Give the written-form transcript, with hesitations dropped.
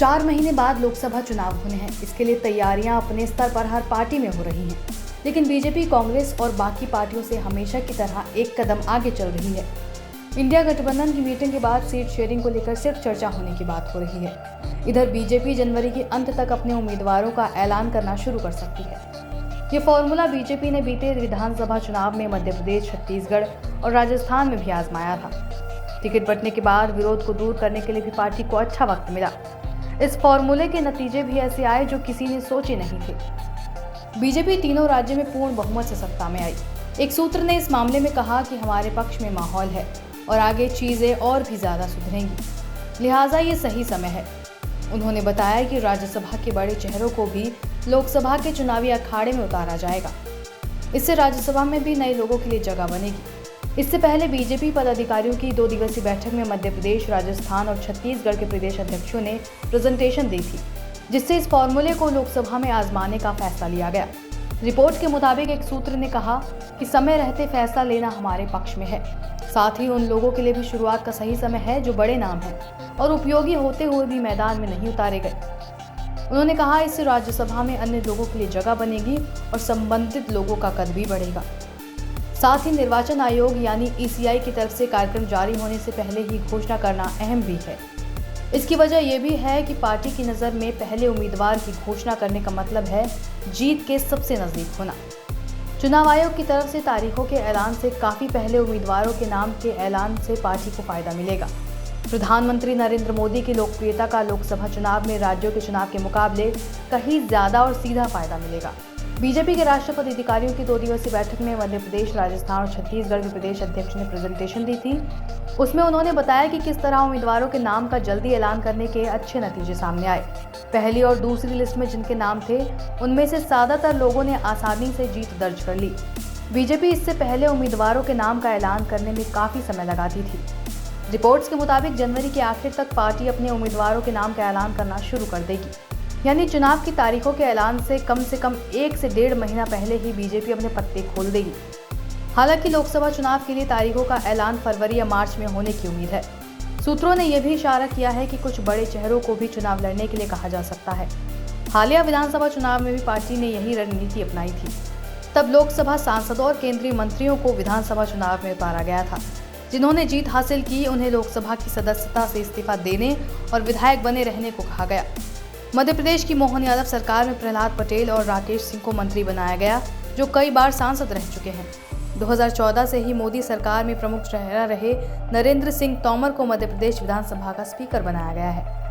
4 महीने बाद लोकसभा चुनाव होने हैं। इसके लिए तैयारियां अपने स्तर पर हर पार्टी में हो रही हैं, लेकिन बीजेपी, कांग्रेस और बाकी पार्टियों से हमेशा की तरह एक कदम आगे चल रही है। इंडिया गठबंधन की मीटिंग के बाद सीट शेयरिंग को लेकर सिर्फ चर्चा होने की बात हो रही है। इधर बीजेपी जनवरी के अंत तक अपने उम्मीदवारों का ऐलान करना शुरू कर सकती है। ये फॉर्मूला बीजेपी ने बीते विधानसभा चुनाव में मध्य प्रदेश, छत्तीसगढ़ और राजस्थान में भी आजमाया था। टिकट बंटने के बाद विरोध को दूर करने के लिए भी पार्टी को अच्छा वक्त मिला। इस फॉर्मूले के नतीजे भी ऐसे आए जो किसी ने सोचे नहीं थे। बीजेपी तीनों राज्यों में पूर्ण बहुमत से सत्ता में आई। एक सूत्र ने इस मामले में कहा कि हमारे पक्ष में माहौल है और आगे चीजें और भी ज्यादा सुधरेंगी, लिहाजा ये सही समय है। उन्होंने बताया कि राज्यसभा के बड़े चेहरों को भी लोकसभा के चुनावी अखाड़े में उतारा जाएगा। इससे राज्यसभा में भी नए लोगों के लिए जगह बनेगी। इससे पहले बीजेपी पदाधिकारियों की 2 दिवसीय बैठक में मध्य प्रदेश, राजस्थान और छत्तीसगढ़ के प्रदेश अध्यक्षों ने प्रेजेंटेशन दी थी, जिससे इस फॉर्मूले को लोकसभा में आजमाने का फैसला लिया गया। रिपोर्ट के मुताबिक एक सूत्र ने कहा कि समय रहते फैसला लेना हमारे पक्ष में है। साथ ही उन लोगों के लिए भी शुरुआत का सही समय है जो बड़े नाम हैं और उपयोगी होते हुए भी मैदान में नहीं उतारे गए। उन्होंने कहा, इससे राज्यसभा में अन्य लोगों के लिए जगह बनेगी और संबंधित लोगों का कद भी बढ़ेगा। साथ ही निर्वाचन आयोग यानी ECI की तरफ से कार्यक्रम जारी होने से पहले ही घोषणा करना अहम भी है। इसकी वजह यह भी है कि पार्टी की नज़र में पहले उम्मीदवार की घोषणा करने का मतलब है जीत के सबसे नज़दीक होना। चुनाव आयोग की तरफ से तारीखों के ऐलान से काफ़ी पहले उम्मीदवारों के नाम के ऐलान से पार्टी को फायदा मिलेगा। प्रधानमंत्री नरेंद्र मोदी की लोकप्रियता का लोकसभा चुनाव में राज्यों के चुनाव के मुकाबले कहीं ज़्यादा और सीधा फायदा मिलेगा। बीजेपी के राष्ट्रीय पदाधिकारियों की 2 दिवसीय बैठक में मध्य प्रदेश, राजस्थान और छत्तीसगढ़ के प्रदेश अध्यक्ष ने प्रेजेंटेशन दी थी। उसमें उन्होंने बताया कि किस तरह उम्मीदवारों के नाम का जल्दी ऐलान करने के अच्छे नतीजे सामने आए। पहली और दूसरी लिस्ट में जिनके नाम थे, उनमें से ज्यादातर लोगों ने आसानी से जीत दर्ज कर ली। बीजेपी इससे पहले उम्मीदवारों के नाम का ऐलान करने में काफी समय लगाती थी। रिपोर्ट्स के मुताबिक जनवरी के आखिर तक पार्टी अपने उम्मीदवारों के नाम का ऐलान करना शुरू कर देगी, यानी चुनाव की तारीखों के ऐलान से कम 1 से 1.5 महीना पहले ही बीजेपी अपने पत्ते खोल देगी। हालांकि लोकसभा चुनाव के लिए तारीखों का ऐलान फरवरी या मार्च में होने की उम्मीद है। सूत्रों ने यह भी इशारा किया है कि कुछ बड़े चेहरों को भी चुनाव लड़ने के लिए कहा जा सकता है। हालिया विधानसभा चुनाव में भी पार्टी ने यही रणनीति अपनाई थी। तब लोकसभा सांसदों और केंद्रीय मंत्रियों को विधानसभा चुनाव में उतारा गया था। जिन्होंने जीत हासिल की, उन्हें लोकसभा की सदस्यता से इस्तीफा देने और विधायक बने रहने को कहा गया। मध्य प्रदेश की मोहन यादव सरकार में प्रहलाद पटेल और राकेश सिंह को मंत्री बनाया गया, जो कई बार सांसद रह चुके हैं। 2014 से ही मोदी सरकार में प्रमुख चेहरा रहे नरेंद्र सिंह तोमर को मध्य प्रदेश विधानसभा का स्पीकर बनाया गया है।